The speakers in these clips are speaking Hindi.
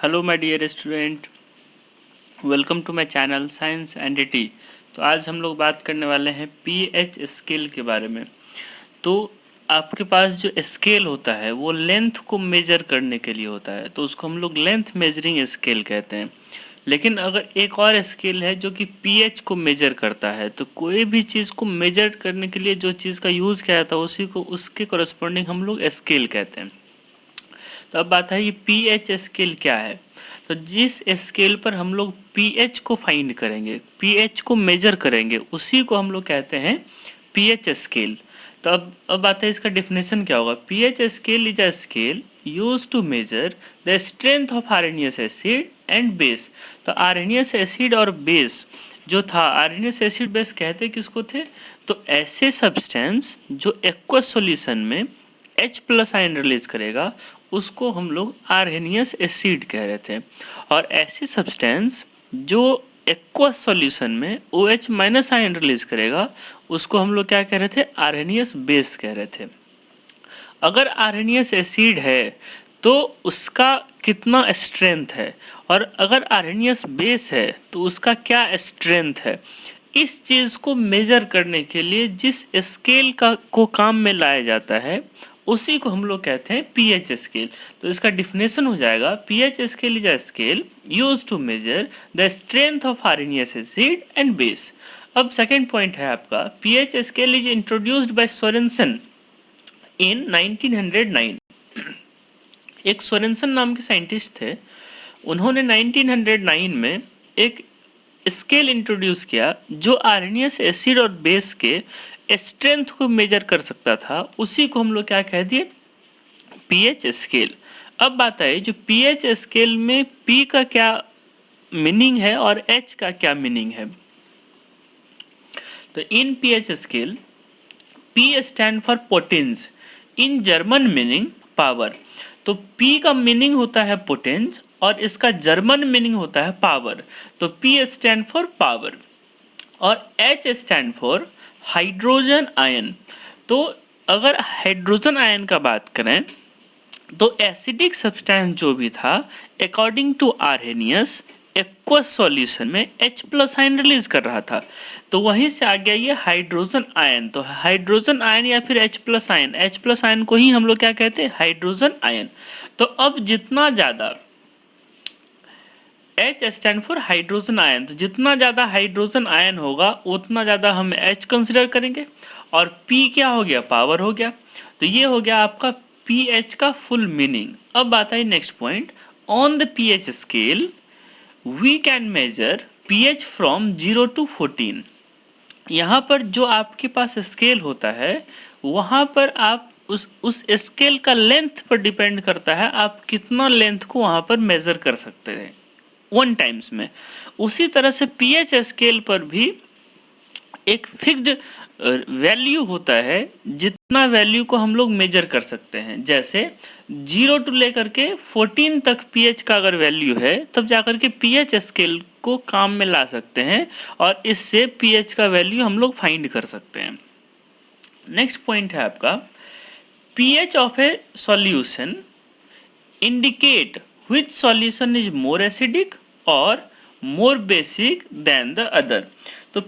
Hello my dear student, welcome to my channel science and T. तो आज हम लोग बात करने वाले हैं पीएच स्केल के बारे में। तो आपके पास जो स्केल होता है वो लेंथ को मेजर करने के लिए होता है, तो उसको हम लोग लेंथ मेजरिंग स्केल कहते हैं। लेकिन अगर एक और स्केल है जो कि पीएच को मेजर करता है, तो कोई भी चीज़ को मेजर करने के लिए जो चीज़ का यूज़ किया जाता है उसी को उसके करस्पॉन्डिंग हम लोग स्केल कहते हैं। तो अब बात है ये पीएच स्केल क्या है। तो जिस स्केल पर हम लोग पीएच को फाइंड करेंगे, पीएच को मेजर करेंगे, उसी को हम लोग कहते हैं पीएच स्केल। तो अब बात है इसका डेफिनेशन क्या होगा। PH scale is a scale use to measure the strength of RNS acid and base. तो आरएनएस एसिड और बेस जो था, आरएनएस एसिड बेस कहते किसको थे, तो ऐसे सब्सटेंस जो एक्वस सॉल्यूशन में H प्लस आयन रिलीज करेगा उसको हम लोग आर्हेनियस एसिड कह रहे थे। और ऐसे सब्सटेंस जो एक्वस सॉल्यूशन में OH माइनस आयन रिलीज करेगा उसको हम लोग क्या कह रहे थे, आर्हेनियस बेस कह रहे थे। अगर आर्हेनियस एसिड है तो उसका कितना स्ट्रेंथ है, और अगर आर्हेनियस बेस है तो उसका क्या स्ट्रेंथ है, इस चीज को मेजर करने के लिए जिस स्केल का को काम में लाया जाता है उसी को हम लोग कहते हैं पीएच स्केल। तो इसका डिफिनेशन हो जाएगा, pH scale is a scale used to measure the strength of RNS acid and base. अब सेकंड पॉइंट है आपका, pH scale is introduced by Sorensen in 1909। एक सोरेनसन नाम के साइंटिस्ट थे, उन्होंने 1909 में एक स्केल इंट्रोड्यूस किया जो आर्हेनियस एसिड और बेस के स्ट्रेंथ को मेजर कर सकता था। उसी को हम लोग क्या कह दिए, पीएच स्केल। अब बात है जो पीएच स्केल में पी का क्या मीनिंग है और एच का क्या मीनिंग है। तो इन pH scale P stand for potence, in German meaning power. तो पी का मीनिंग होता है पोटेंस और इसका जर्मन मीनिंग होता है पावर। तो पी स्टैंड फॉर पावर और H stand for hydrogen ion. तो अगर हाइड्रोजन आयन का बात करें तो एसिडिक सब्सटेंस जो भी था according to Arrhenius aqueous solution में H प्लस आयन रिलीज कर रहा था। तो वहीं से आ गया ये हाइड्रोजन आयन। तो हाइड्रोजन आयन या फिर H plus ion, H plus ion को ही हम लोग क्या कहते हैं, हाइड्रोजन आयन। तो अब जितना ज्यादा H stand for hydrogen ion, तो जितना ज्यादा हाइड्रोजन आयन होगा उतना ज्यादा हम H कंसिडर करेंगे, और P क्या हो गया, पावर हो गया। तो ये हो गया आपका pH का फुल मीनिंग। अब आता है next point, on the pH scale we can measure pH from 0 to 14। यहाँ पर जो आपके पास स्केल होता है वहाँ पर आप उस स्केल का लेंथ पर डिपेंड करता है आप कितना लेंथ को वहाँ पर मेजर कर सकते हैं वन टाइम्स में। उसी तरह से पीएच स्केल पर भी एक फिक्स्ड वैल्यू होता है जितना वैल्यू को हम लोग मेजर कर सकते हैं। जैसे 0 टू लेकर के 14 तक पीएच का अगर वैल्यू है तब जाकर के पीएच स्केल को काम में ला सकते हैं और इससे पीएच का वैल्यू हम लोग फाइंड कर सकते हैं। नेक्स्ट पॉइंट है आपका, pH of a solution indicate which solution is more acidic or more basic than the other। तो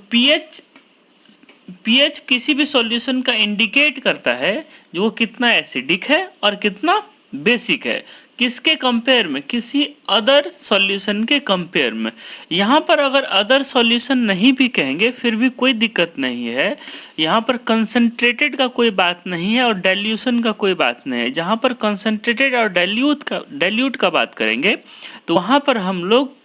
pH किसी भी सॉल्यूशन का इंडिकेट करता है जो वो कितना एसिडिक है और कितना बेसिक है, किसके कंपेयर में, किसी अदर सॉल्यूशन के कंपेयर में। यहाँ पर अगर अदर सॉल्यूशन नहीं भी कहेंगे फिर भी कोई दिक्कत नहीं है। यहाँ पर कंसंट्रेटेड का कोई बात नहीं है और डाइल्यूशन का कोई बात नहीं है। जहाँ पर कंसंट्रेटेड और डाइल्यूट का बात करेंगे तो वहाँ पर हम लोग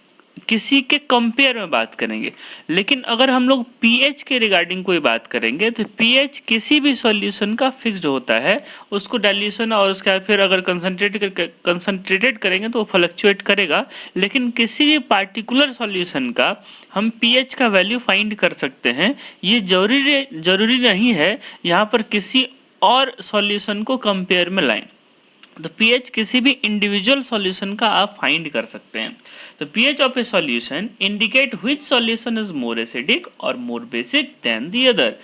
किसी के कंपेयर में बात करेंगे। लेकिन अगर हम लोग पीएच के रिगार्डिंग कोई बात करेंगे तो पीएच किसी भी सॉल्यूशन का फिक्स्ड होता है, उसको डाइल्यूशन और उसका फिर अगर कंसंट्रेटेड करेंगे तो वो फ्लक्चुएट करेगा। लेकिन किसी भी पार्टिकुलर सॉल्यूशन का हम पीएच का वैल्यू फाइंड कर सकते हैं। ये जरूरी नहीं है यहाँ पर किसी और सॉल्यूशन को कंपेयर में लाएं। तो पीएच किसी भी इंडिविजुअल सॉल्यूशन का आप फाइंड कर सकते हैं। तो pH of a solution indicate which solution is more acidic और more basic than the other.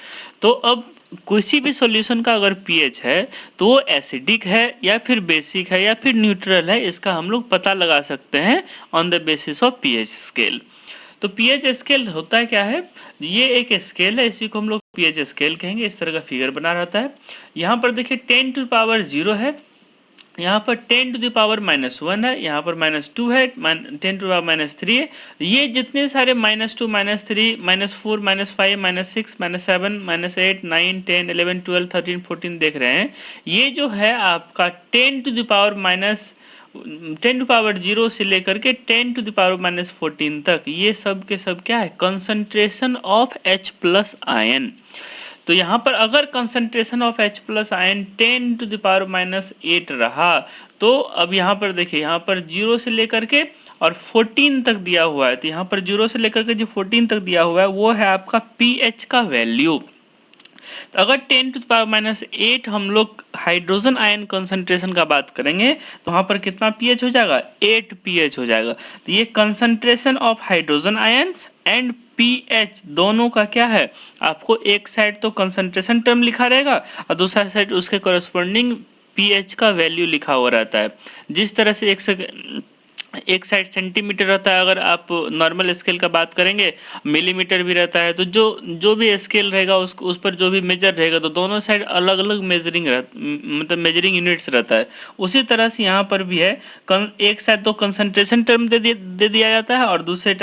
तो अब किसी भी सॉल्यूशन का अगर पीएच है तो वो एसिडिक है या फिर बेसिक है या फिर न्यूट्रल है, इसका हम लोग पता लगा सकते हैं on the basis of pH scale. तो पीएच स्केल होता है क्या है, ये एक स्केल है, इसी को हम लोग पीएच स्केल कहेंगे। इस तरह का फिगर बना रहता है। यहाँ पर देखिए 10 टू पावर 0 है, यहाँ पर 10 टू द पावर -1 है, यहाँ पर -2 है, 10 टू पावर -3 है। ये जितने सारे -2, -3, -4, -5, -6, -7, -8, 9, 10, 11, 12, 13, 14 देख रहे हैं, ये जो है आपका 10 टू द पावर 0 से लेकर के 10 टू द पावर -14 तक, ये सब के सब क्या है, concentration of H plus ion. तो यहाँ पर अगर concentration of H plus ion 10 to the power -8 रहा, तो अब यहाँ पर देखिए, यहाँ पर 0 से लेकर के और 14 तक दिया हुआ है, तो यहाँ पर 0 से लेकर के जो 14 तक दिया हुआ है वो है आपका pH का वैल्यू। तो अगर 10 टू द पावर -8 हम लोग हाइड्रोजन आयन कंसंट्रेशन का बात करेंगे तो वहाँ पर कितना pH हो जाएगा, 8 pH हो जाएगा। तो ये concentration of hydrogen ions and pH दोनों का क्या है, आपको एक साइड तो कंसंट्रेशन टर्म लिखा रहेगा और दूसरा साइड उसके कॉरेस्पॉन्डिंग pH का वैल्यू लिखा हुआ रहता है। जिस तरह से एक साइड सेंटीमीटर रहता है, अगर आप नॉर्मल स्केल का बात करेंगे मिलीमीटर भी रहता है, तो जो भी स्केल रहेगा उस पर जो भी मेजर रहेगा तो दोनों साइड अलग अलग मतलब मेजरिंग यूनिट्स रहता है। उसी तरह से यहाँ पर भी है, एक साइड तो कंसंट्रेशन टर्म दे दिया जाता है और दूसरे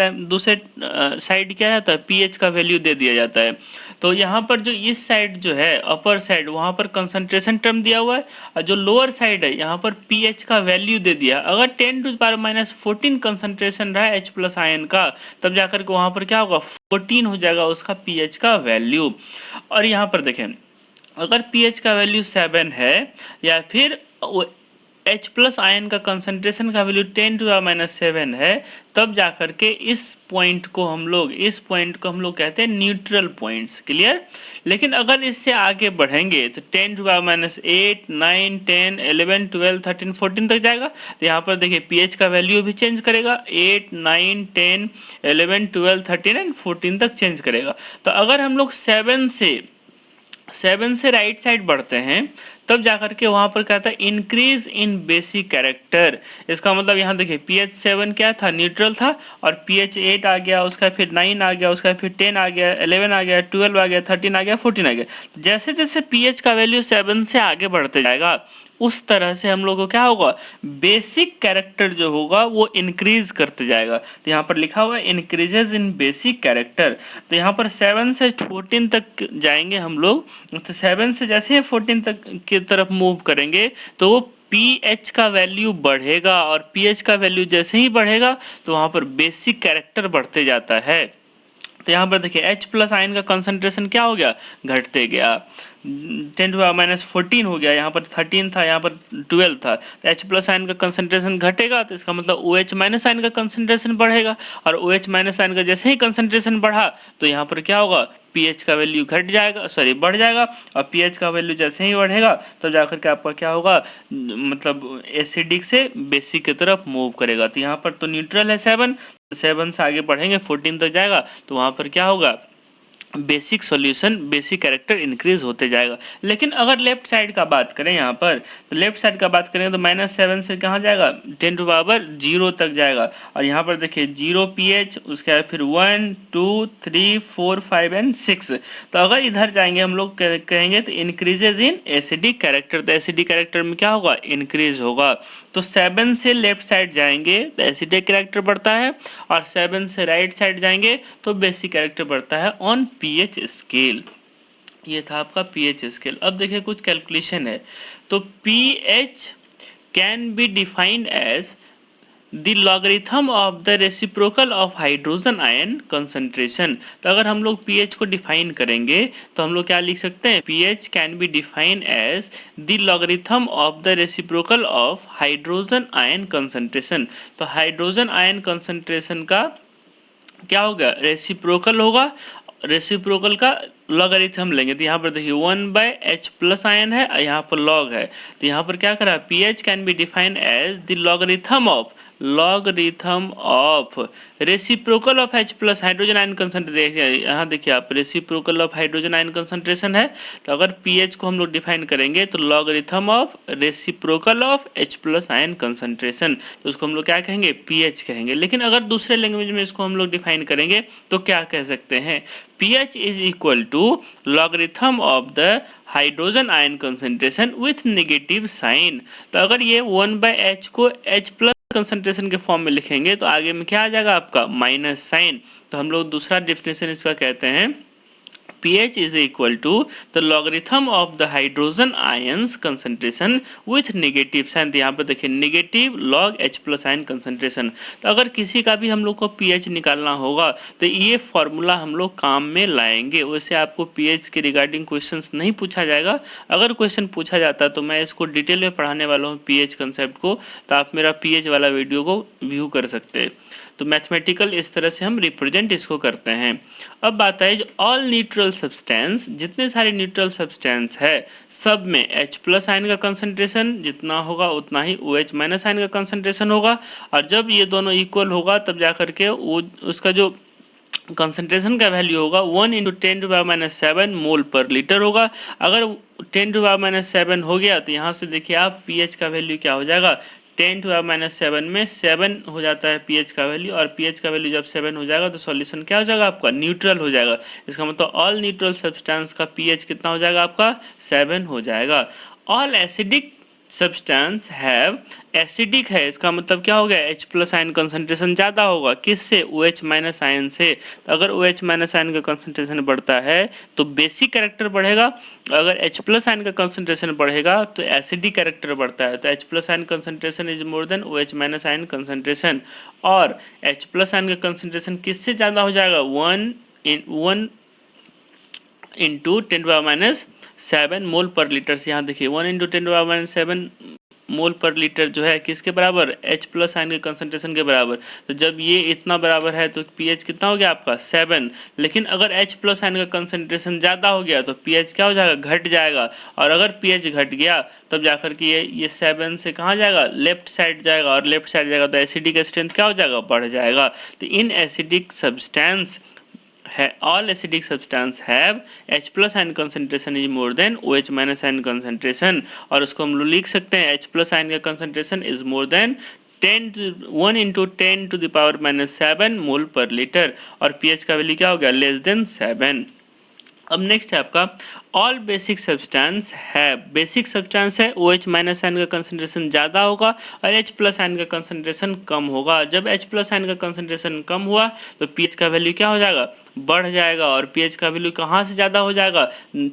साइड क्या रहता है, पीएच का वैल्यू दे दिया जाता है। तो यहाँ पर जो इस साइड जो है अपर साइड, वहाँ पर कंसंट्रेशन टर्म दिया हुआ है और जो लोअर साइड है यहाँ पर पीएच का वैल्यू दे दिया। अगर 10 टू द पावर -14 कंसंट्रेशन रहा H प्लस आयन का, तब जाकर के वहाँ पर क्या होगा, 14 हो जाएगा उसका पीएच का वैल्यू। और यहाँ पर देखें, अगर पीएच का वैल्यू 7 है या फिर H प्लस आयन का कंसंट्रेशन का वैल्यू 10 टू पावर -7 है, तब जाकर के इस पॉइंट को हम लोग कहते हैं न्यूट्रल पॉइंट्स। क्लियर। लेकिन अगर इससे आगे बढ़ेंगे तो 10 टू पावर -8, 9, 10, 11, 12, 13, 14 तक जाएगा। तो यहाँ पर देखिए पीएच का वैल्यू भी चेंज करेगा, 8, 9, 10, 11, 12, 13 एंड 14 तक चेंज करेगा। तो अगर हम लोग 7 से राइट साइड बढ़ते हैं, तब जाकर के वहां पर क्या था, इंक्रीज इन बेसिक कैरेक्टर। इसका मतलब यहाँ देखिए pH 7 क्या था, न्यूट्रल था, और pH 8 आ गया, उसका फिर 9 आ गया, उसका फिर 10 आ गया, 11 आ गया, 12 आ गया, 13 आ गया, 14 आ गया। जैसे जैसे pH का वैल्यू 7 से आगे बढ़ते जाएगा, उस तरह से हम लोग को क्या होगा, बेसिक कैरेक्टर जो होगा वो इंक्रीज करते जाएगा। तो यहाँ पर लिखा हुआ है इंक्रीजेस इन बेसिक कैरेक्टर। तो यहाँ पर 7 से 14 तक जाएंगे हम लोग, तो 7 से जैसे 14 तक की तरफ मूव करेंगे तो वो pH का वैल्यू बढ़ेगा, और pH का वैल्यू जैसे ही बढ़ेगा तो वहाँ पर बेसिक कैरेक्टर बढ़ते जाता है। तो यहाँ पर देखिए H प्लस आयन का कंसंट्रेशन क्या हो गया, घटते गया, 10 टू पावर -14 हो गया, यहाँ पर 13 था, यहाँ पर 12 था। तो H प्लस आयन का कंसंट्रेशन घटेगा, तो इसका मतलब OH माइनस आयन का कंसंट्रेशन बढ़ेगा, और OH माइनस आयन का जैसे ही कंसंट्रेशन बढ़ा तो यहाँ पर क्या होगा, pH का वैल्यू बढ़ जाएगा, और pH का वैल्यू जैसे ही बढ़ेगा तो जाकर के आपका क्या होगा, मतलब एसिडिक से बेसिक की तरफ मूव करेगा। तो यहाँ पर तो न्यूट्रल है 7 से आगे बढ़ेंगे 14 तक जाएगा, तो वहाँ पर क्या होगा, basic solution, basic character increase होते जाएगा। लेकिन अगर लेफ्ट साइड का बात करें यहाँ पर, तो लेफ्ट साइड का बात करें तो -7 से कहाँ जाएगा, 10 टू पावर 0 तक जाएगा। और यहाँ पर देखिए 0 pH, उसके बाद फिर 1, 2, 3, 4, 5 एंड 6। तो अगर इधर जाएंगे हम लोग कहेंगे तो इंक्रीजेज इन एसिडिक कैरेक्टर। तो एसिडिक कैरेक्टर में क्या होगा, इंक्रीज होगा। तो 7 से लेफ्ट साइड जाएंगे तो एसिडिक कैरेक्टर बढ़ता है, और 7 से राइट साइड जाएंगे तो बेसिक कैरेक्टर बढ़ता है ऑन पीएच स्केल। ये था आपका पीएच स्केल। अब देखिए कुछ कैलकुलेशन है। तो pH can be defined as the logarithm of the reciprocal of hydrogen ion concentration. तो अगर हम लोग pH को डिफाइन करेंगे तो हम लोग क्या लिख सकते हैं, pH can be define as the logarithm of the reciprocal of hydrogen ion concentration. तो हाइड्रोजन आयन कंसंट्रेशन का क्या होगा, रेसिप्रोकल होगा, रेसिप्रोकल का लॉगरिथम लेंगे। तो यहाँ पर देखिए 1/H प्लस आयन है, यहाँ पर लॉग है, तो यहाँ पर क्या करा, pH can be defined as the logarithm of logarithm of reciprocal of H plus hydrogen ion concentration. यहाँ देखिए आप, reciprocal of hydrogen ion concentration है, तो अगर pH को हम लोग डिफाइन करेंगे तो logarithm of reciprocal of H plus ion concentration, तो उसको हम लोग क्या कहेंगे, pH कहेंगे। लेकिन अगर दूसरे लैंग्वेज में इसको हम लोग डिफाइन करेंगे तो क्या कह सकते हैं, pH is equal to logarithm of the hydrogen ion concentration with negative sign. तो अगर ये 1/H को H प्लस कंसंट्रेशन के फॉर्म में लिखेंगे तो आगे में क्या आ जाएगा आपका, माइनस साइन। तो हम लोग दूसरा डेफिनेशन इसका कहते हैं pH is equal to the logarithm of the hydrogen ions concentration with negative sign। तो यहाँ पर देखिए negative log H plus ion concentration। तो अगर किसी का भी हम लोग को pH निकालना होगा तो ये फॉर्मूला हम लोग काम में लाएंगे। वैसे आपको pH के रिगार्डिंग क्वेश्चंस नहीं पूछा जाएगा, अगर क्वेश्चन पूछा जाता तो मैं इसको डिटेल में पढ़ाने वाला हूँ pH कंसेप्ट को, तो आप मेरा pH वाला वीडियो को व्यू कर सकते हैं। तो मैथमेटिकल इस तरह से हम रिप्रेजेंट इसको करते हैं। अब बात है ऑल न्यूट्रल सब्सटेंस, जितने सारे न्यूट्रल सब्सटेंस है सब में H प्लस आयन का कंसंट्रेशन जितना होगा उतना ही OH माइनस आयन का कंसंट्रेशन होगा, और जब ये दोनों इक्वल होगा तब जाकर के वो उसका जो कंसंट्रेशन का वैल्यू होगा 1 × 10⁻⁷ मोल पर लीटर होगा। अगर 10⁻⁷ हो गया तो यहाँ से देखिए आप pH का वैल्यू क्या हो जाएगा, 10⁻⁷ में 7 हो जाता है pH का वैल्यू, और pH का वैल्यू जब 7 हो जाएगा तो सॉल्यूशन क्या हो जाएगा आपका, न्यूट्रल हो जाएगा। इसका मतलब ऑल न्यूट्रल सब्सटेंस का pH कितना हो जाएगा आपका, 7 हो जाएगा। All acidic substance have, acidic है इसका मतलब क्या हो गया, H प्लस आयन कंसंट्रेशन ज्यादा होगा, किससे, OH माइनस आयन से। तो अगर OH माइनस आयन का कंसंट्रेशन बढ़ता है तो बेसिक कैरेक्टर बढ़ेगा, अगर H प्लस आयन का कंसंट्रेशन बढ़ेगा तो एसिडिक कैरेक्टर बढ़ता है। तो H plus ion concentration is more than OH minus ion concentration, और H प्लस आयन का कंसंट्रेशन किससे ज्यादा हो जाएगा, 1 × 10⁻⁷ मोल पर लीटर से। यहाँ देखिए 1 × 10⁻⁷ मोल पर लीटर जो है किसके बराबर, H प्लस आयन के कंसंट्रेशन के बराबर। तो जब ये इतना बराबर है तो pH कितना हो गया आपका, 7। लेकिन अगर H प्लस आयन का कंसंट्रेशन ज्यादा हो गया तो pH क्या हो जाएगा, घट जाएगा, और अगर pH घट गया तब जाकर के ये 7 से कहाँ जाएगा, लेफ्ट साइड जाएगा, और लेफ्ट साइड जाएगा तो एसिडिक स्ट्रेंथ क्या हो जाएगा, बढ़ जाएगा। तो in acidic substance all acidic substance have H plus ion concentration is more than OH minus ion concentration, और उसको हम लोग लिख सकते हैं H plus ion का concentration is more than 1 × 10⁻⁷ मोल पर लीटर, और pH का वैल्यू क्या हो गया, लेस देन 7। अब नेक्स्ट है आपका ऑल बेसिक सब्सटेंस है, बेसिक सब्सटेंस है OH माइनस आयन का कंसंट्रेशन ज्यादा होगा और H प्लस आयन का कंसंट्रेशन कम होगा। जब H प्लस आयन का कंसंट्रेशन कम हुआ तो pH का वैल्यू क्या हो जाएगा, बढ़ जाएगा, और pH का वैल्यू कहाँ से ज्यादा हो जाएगा,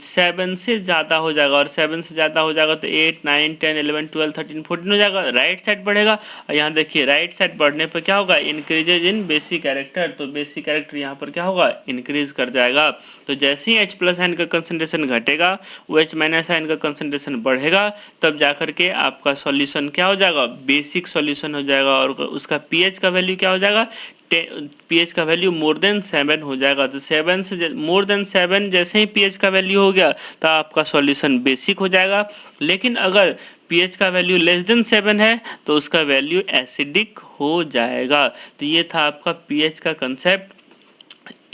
7 से ज्यादा हो जाएगा, और 7 से ज्यादा हो जाएगा तो 8, 9, 10, 11, 12, 13, 14 हो जाएगा, राइट साइड बढ़ेगा। और यहाँ देखिए राइट साइड बढ़ने पर क्या होगा, इंक्रीजेज इन बेसिक कैरेक्टर, तो बेसिक कैरेक्टर यहाँ पर क्या होगा, इंक्रीज कर जाएगा। तो जैसे ही H प्लस आयन का कंसंट्रेशन घटेगा OH माइनस आयन का कंसंट्रेशन बढ़ेगा, तब जाकर के आपका सॉल्यूशन क्या हो जाएगा, बेसिक सॉल्यूशन हो जाएगा, और उसका pH का वैल्यू क्या हो जाएगा, pH का वैल्यू मोर देन 7 हो जाएगा। तो 7 से मोर देन 7 जैसे ही pH का वैल्यू हो गया तो आपका सॉल्यूशन बेसिक हो जाएगा। लेकिन अगर pH का वैल्यू लेस देन 7 है तो उसका वैल्यू एसिडिक हो जाएगा। तो ये था आपका pH का कंसेप्ट।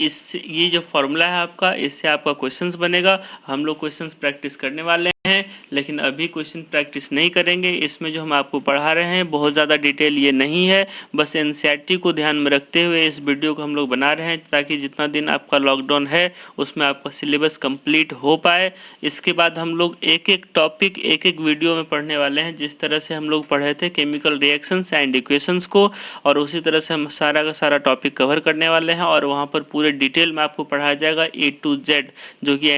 इससे ये जो फॉर्मूला है आपका, इससे आपका क्वेश्चंस बनेगा। हम लोग क्वेश्चंस प्रैक्टिस करने वाले हैं, लेकिन अभी क्वेश्चन प्रैक्टिस नहीं करेंगे। इसमें जो हम आपको पढ़ा रहे हैं बहुत ज़्यादा डिटेल ये नहीं है, बस एनसीईआरटी को ध्यान में रखते हुए इस वीडियो को हम लोग बना रहे हैं ताकि जितना दिन आपका लॉकडाउन है उसमें आपका सिलेबस कंप्लीट हो पाए। इसके बाद हम लोग एक एक टॉपिक एक एक वीडियो में पढ़ने वाले हैं, जिस तरह से हम लोग पढ़े थे केमिकल रिएक्शंस एंड इक्वेशंस को, और उसी तरह से हम सारा का सारा टॉपिक कवर करने वाले हैं, और वहाँ पर पूरे डिटेल में आपको पढ़ाया जाएगा A to Z, जो कि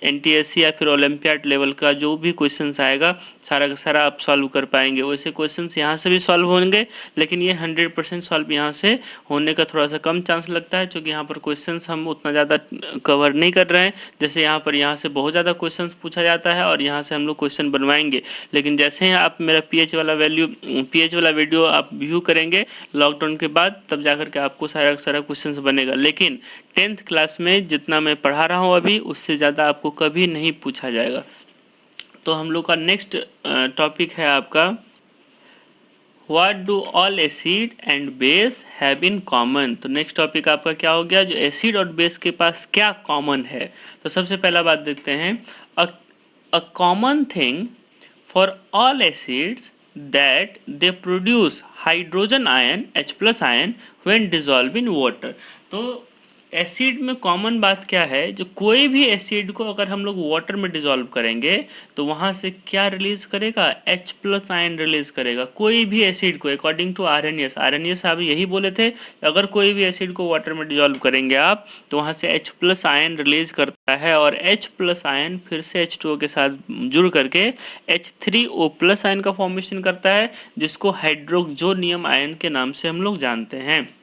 NTSC या फिर ओलंपियाड लेवल का जो भी क्वेश्चंस आएगा सारा का सारा आप सॉल्व कर पाएंगे। वैसे क्वेश्चंस यहाँ से भी सॉल्व होंगे, लेकिन ये 100% सॉल्व यहाँ से होने का थोड़ा सा कम चांस लगता है, क्योंकि यहाँ पर क्वेश्चंस हम उतना ज़्यादा कवर नहीं कर रहे हैं। जैसे यहाँ से बहुत ज़्यादा क्वेश्चंस पूछा जाता है और यहाँ से हम लोग क्वेश्चन बनवाएंगे, लेकिन जैसे ही आप मेरा pH वाला वीडियो आप व्यू करेंगे लॉकडाउन के बाद, तब जाकर के आपको सारा का सारा क्वेश्चन बनेगा। लेकिन 10th क्लास में जितना मैं पढ़ा रहा हूँ अभी, उससे ज़्यादा आपको कभी नहीं पूछा जाएगा। तो हम लोग का नेक्स्ट टॉपिक है आपका what do all acid and base have in common. तो नेक्स्ट टॉपिक आपका क्या हो गया, जो एसिड और बेस के पास क्या कॉमन है। तो सबसे पहला बात देखते हैं, a common thing for all acids that they produce hydrogen ion H plus ion when dissolved in water। तो एसिड में कॉमन बात क्या है, जो कोई भी एसिड को अगर हम लोग वाटर में डिजोल्व करेंगे तो वहां से क्या रिलीज करेगा, H प्लस आयन रिलीज करेगा। कोई भी एसिड को अकॉर्डिंग टू आरएनएस साहब यही बोले थे, अगर कोई भी एसिड को वाटर में डिजोल्व करेंगे आप तो वहां से H प्लस आयन रिलीज करता है, और H प्लस आयन फिर से H2O के साथ जुड़ करके H3O प्लस आयन का फॉर्मेशन करता है, जिसको हाइड्रोक्सोनियम आयन के नाम से हम लोग जानते हैं।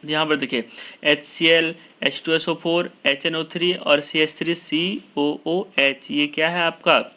यहाँ पर देखिए HCl, H2SO4, HNO3 और CH3COOH, ये क्या है आपका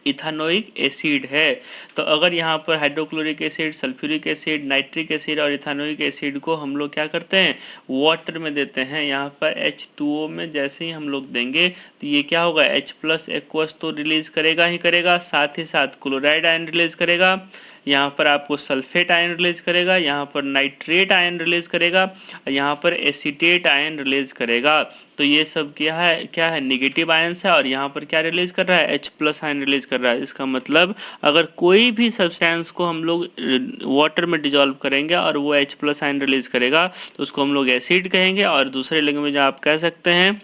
इथानोइक एसिड है। तो अगर यहाँ पर hydrochloric acid, sulphuric acid, nitric acid और इथानोइक एसिड को हम लोग क्या करते हैं, वाटर में देते हैं। यहाँ पर H2O में जैसे ही हम लोग देंगे तो ये क्या होगा, H प्लस एक्वस तो रिलीज करेगा ही करेगा, साथ ही साथ क्लोराइड आयन रिलीज करेगा, यहाँ पर आपको सल्फेट आयन रिलीज करेगा, यहाँ पर नाइट्रेट आयन रिलीज करेगा, यहाँ पर एसीटेट आयन रिलीज करेगा। तो ये सब क्या है निगेटिव आयंस है, और यहाँ पर क्या रिलीज कर रहा है, H प्लस आयन रिलीज कर रहा है। इसका मतलब अगर कोई भी सब्सटेंस को हम लोग वाटर में डिजोल्व करेंगे और वो H प्लस आयन रिलीज करेगा तो उसको हम लोग एसिड कहेंगे। और दूसरे लैंग्वेज आप कह सकते हैं,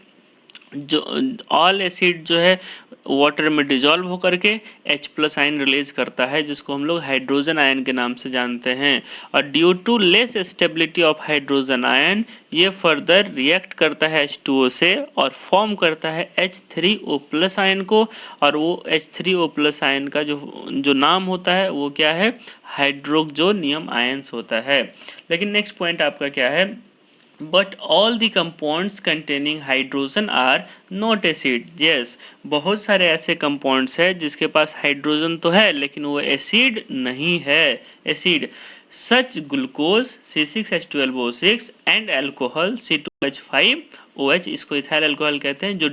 जो ऑल एसिड जो है वाटर में डिजोल्व होकर के H प्लस आयन रिलीज करता है, जिसको हम लोग हाइड्रोजन आयन के नाम से जानते हैं। और due to less stability of hydrogen ion ये फर्दर रिएक्ट करता है H2O से और फॉर्म करता है H3O प्लस आयन को, और वो H3O प्लस आयन का जो नाम होता है वो क्या है, हाइड्रोक्सोनियम आयंस होता है। लेकिन नेक्स्ट पॉइंट आपका क्या है, but all the compounds containing hydrogen are not acid। yes, बहुत सारे ऐसे कंपाउंड्स है जिसके पास हाइड्रोजन तो है लेकिन वो एसिड नहीं है। Acid such glucose C6H12O6 and alcohol C2H5OH, इसको इथाइल अल्कोहल कहते हैं। जो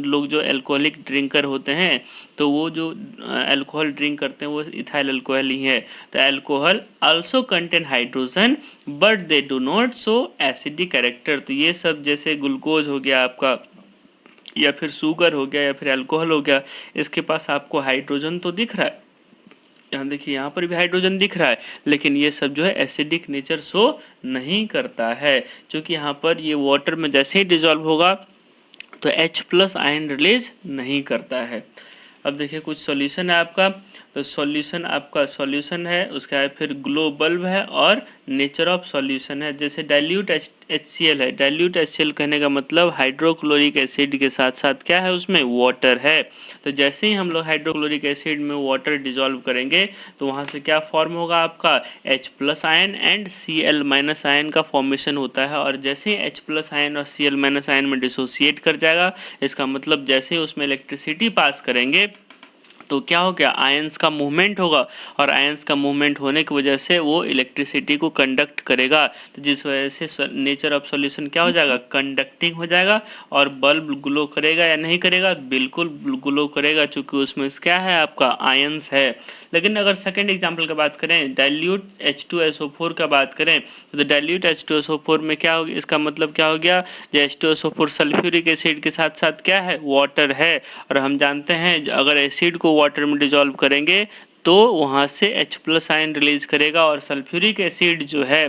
लोग जो अल्कोहलिक ड्रिंकर होते हैं तो वो जो अल्कोहल ड्रिंक करते हैं वो इथाइल अल्कोहल ही है। तो alcohol also contain hydrogen but they do not show acidic character. तो ये सब जैसे ग्लूकोज हो गया आपका, या फिर शुगर हो गया, या फिर अल्कोहल हो गया, इसके पास आपको हाइड्रोजन तो दिख रहा है, यहाँ देखिए यहाँ पर भी हाइड्रोजन दिख रहा है, लेकिन ये सब जो है एसिडिक नेचर शो नहीं करता है, क्योंकि यहाँ पर ये वाटर में जैसे ही डिजोल्व होगा तो H प्लस आयन रिलीज नहीं करता है। अब देखिए कुछ सॉल्यूशन है आपका, तो सॉल्यूशन है उसका है, फिर ग्लो बल्ब है और नेचर ऑफ सॉल्यूशन है। जैसे डाइल्यूट HCl है, डाइल्यूट HCl कहने का मतलब हाइड्रोक्लोरिक एसिड के साथ साथ क्या है उसमें वाटर है। तो जैसे ही हम लोग हाइड्रोक्लोरिक एसिड में वाटर डिजोल्व करेंगे तो वहां से क्या फॉर्म होगा आपका, H plus ion and Cl minus ion का फॉर्मेशन होता है। और जैसे ही H प्लस आयन और Cl माइनस आयन में डिसोसिएट कर जाएगा, इसका मतलब जैसे ही उसमें इलेक्ट्रिसिटी पास करेंगे तो क्या हो गया, आयंस का मूवमेंट होगा, और आयंस का मूवमेंट होने की वजह से वो इलेक्ट्रिसिटी को कंडक्ट करेगा। तो जिस वजह से नेचर ऑफ सॉल्यूशन क्या हो जाएगा, कंडक्टिंग हो जाएगा। और बल्ब ग्लो करेगा या नहीं करेगा, बिल्कुल ग्लो करेगा, क्योंकि उसमें क्या है आपका आयंस है। लेकिन अगर सेकेंड एग्जाम्पल की बात करें, डाइल्यूट H2SO4 का बात करें, तो डाइल्यूट H2SO4 में क्या हो गया, इसका मतलब क्या हो गया, जो H2SO4 सल्फ्यूरिक एसिड के साथ साथ क्या है, वाटर है। और हम जानते हैं अगर एसिड को वाटर में डिजोल्व करेंगे तो वहां से H प्लस आयन रिलीज करेगा, और सल्फ्यूरिक एसिड जो है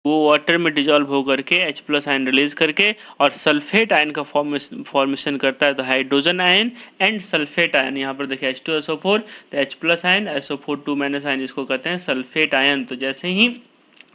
वो वाटर में डिजोल्व होकर के H प्लस आयन रिलीज करके और सल्फेट आयन का फॉर्मेशन करता है। तो hydrogen ion and sulphate ion, यहाँ पर देखिए H2SO4 तो H plus ion, SO4 2 minus ion, इसको कहते हैं सल्फेट आयन। तो जैसे ही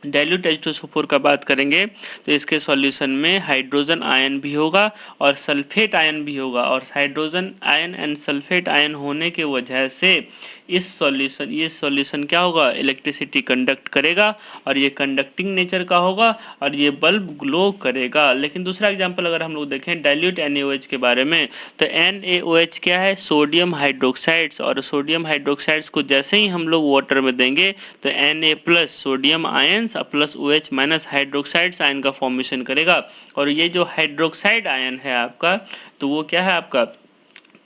डाइल्यूट H2SO4 का बात करेंगे तो इसके सॉल्यूशन में हाइड्रोजन आयन भी होगा और सल्फेट आयन भी होगा, और hydrogen ion and sulphate ion होने के वजह से ये सॉल्यूशन क्या होगा, इलेक्ट्रिसिटी कंडक्ट करेगा, और ये कंडक्टिंग नेचर का होगा, और ये बल्ब ग्लो करेगा। लेकिन दूसरा एग्जांपल अगर हम लोग देखें डाइल्यूट NaOH के बारे में, तो NaOH क्या है, सोडियम हाइड्रोक्साइड्स, और सोडियम हाइड्रोक्साइड्स को जैसे ही हम लोग वाटर में देंगे तो Na plus sodium ions plus OH minus hydroxides ion का फॉर्मेशन करेगा। और ये जो हाइड्रोक्साइड आयन है आपका, तो वो क्या है आपका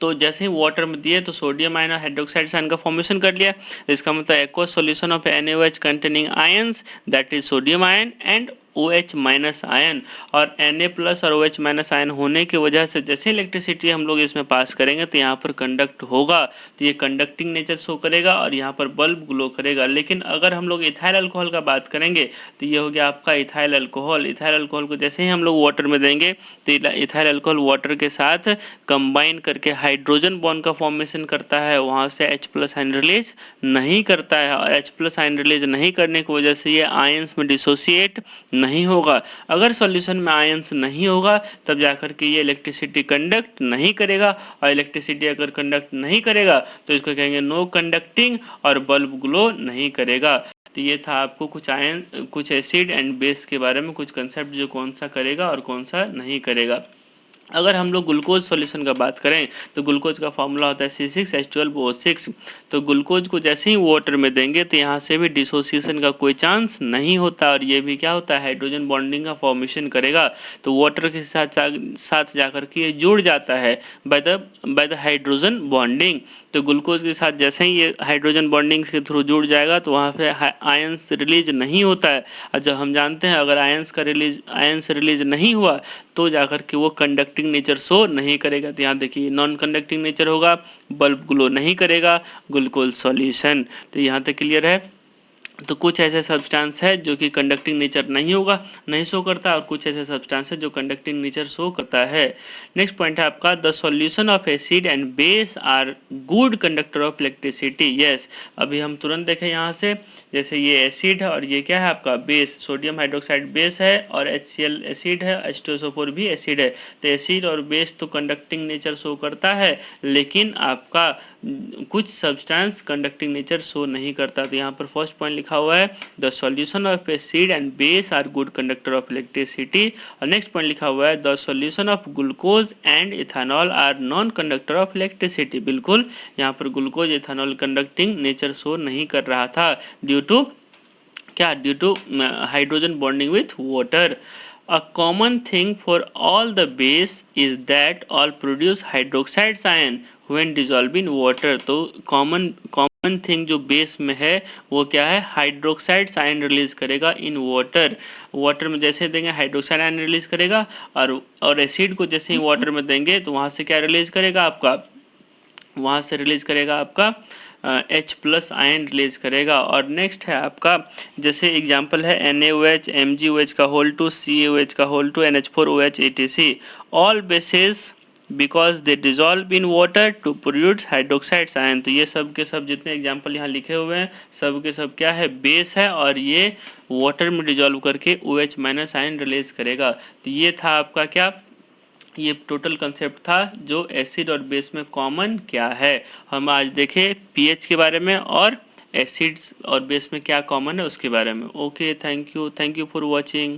तो जैसे ही वाटर में दिए तो सोडियम आयन और हाइड्रोक्साइड आयन का फॉर्मेशन कर लिया। इसका मतलब aqueous solution of NaOH containing ions that is sodium ion and OH minus ion. और Na प्लस और OH माइनस आयन होने की वजह से जैसे इलेक्ट्रिसिटी हम लोग इसमें पास करेंगे तो यहाँ पर कंडक्ट होगा, तो ये कंडक्टिंग नेचर शो करेगा और यहाँ पर बल्ब ग्लो करेगा। लेकिन अगर हम लोग इथाइल अल्कोहल का बात करेंगे तो ये हो गया आपका इथाइल अल्कोहल। इथाइल अल्कोहल को जैसे ही हम लोग वाटर में देंगे तो इथाइल अल्कोहल वाटर के साथ कंबाइन करके हाइड्रोजन बॉन्ड का फॉर्मेशन करता है, वहाँ से H प्लस आयन रिलीज नहीं करता है। और H प्लस आयन रिलीज नहीं करने की वजह से ये आयंस में डिसोसिएट नहीं होगा। अगर सॉल्यूशन में आयंस नहीं होगा तब जाकर के ये इलेक्ट्रिसिटी कंडक्ट नहीं करेगा, और इलेक्ट्रिसिटी अगर कंडक्ट नहीं करेगा तो इसको कहेंगे नो कंडक्टिंग और बल्ब ग्लो नहीं करेगा। तो ये था आपको कुछ एसिड एंड बेस के बारे में कुछ कंसेप्ट, जो कौन सा करेगा और कौन सा नहीं करेगा। अगर हम लोग ग्लूकोज सॉल्यूशन का बात करें तो ग्लूकोज का फॉर्मूला होता है C6H12O6। तो ग्लूकोज को जैसे ही वाटर में देंगे तो यहाँ से भी डिसोसिएशन का कोई चांस नहीं होता, और ये भी क्या होता है हाइड्रोजन बॉन्डिंग का फॉर्मेशन करेगा। तो वाटर के साथ जाकर के ये जुड़ जाता है बाय द हाइड्रोजन बॉन्डिंग। तो ग्लूकोज के साथ जैसे ही ये हाइड्रोजन बॉन्डिंग के थ्रू जुड़ जाएगा तो वहाँ पे आयंस रिलीज नहीं होता है। और जब हम जानते हैं अगर आयंस रिलीज नहीं हुआ तो जाकर के वो कंडक्टिंग नेचर शो नहीं करेगा। तो यहाँ देखिए नॉन कंडक्टिंग नेचर होगा, बल्ब ग्लो नहीं करेगा, ग्लूकोज सॉल्यूशन। तो यहाँ तक क्लियर है। तो कुछ ऐसे सब्सटेंस है जो कि कंडक्टिंग नेचर नहीं शो करता, और कुछ ऐसे सब्सटेंस है जो कंडक्टिंग नेचर शो करता है। नेक्स्ट पॉइंट है आपका the solution of acid and base are good conductor of electricity. Yes, अभी हम तुरंत देखें यहाँ से, जैसे ये एसिड है और ये क्या है आपका बेस, सोडियम हाइड्रोक्साइड बेस है और HCl एसिड है, H2SO4 भी एसिड है। तो एसिड और बेस तो कंडक्टिंग नेचर शो करता है, लेकिन आपका कुछ सब्सटेंस कंडक्टिंग नेचर शो नहीं करता। तो यहाँ पर फर्स्ट पॉइंट लिखा हुआ है the solution of acid and base are good conductor of electricity. और नेक्स्ट पॉइंट लिखा हुआ है the solution of glucose and ethanol are non conductor of electricity. बिल्कुल, यहाँ पर glucose ethanol conducting nature show नहीं कर रहा था due to hydrogen bonding with water. A common thing for all the base is that all produce hydroxide ion when dissolved in water। तो कॉमन थिंग जो बेस में है वो क्या है, हाइड्रोक्साइड आयन रिलीज करेगा इन वाटर में जैसे देंगे हाइड्रोक्साइड आयन रिलीज करेगा, और एसिड को जैसे ही वाटर में देंगे तो वहाँ से क्या रिलीज करेगा आपका, वहाँ से रिलीज करेगा आपका H प्लस आयन रिलीज करेगा। और नेक्स्ट है आपका जैसे एग्जांपल है NaOH, MgOH का होल टू, CaOH का whole two, NH4OH etc। All bases because they dissolve in water to produce hydroxide ion. तो ये सब के सब जितने एग्जांपल यहाँ लिखे हुए हैं सब के सब क्या है, बेस है, और ये वाटर में डिजॉल्व करके OH माइनस आयन रिलीज करेगा। तो ये था आपका क्या, ये टोटल कंसेप्ट था जो एसिड और बेस में कॉमन क्या है। हम आज देखें पीएच के बारे में और एसिड्स और बेस में क्या कॉमन है उसके बारे में। Okay, thank you for watching.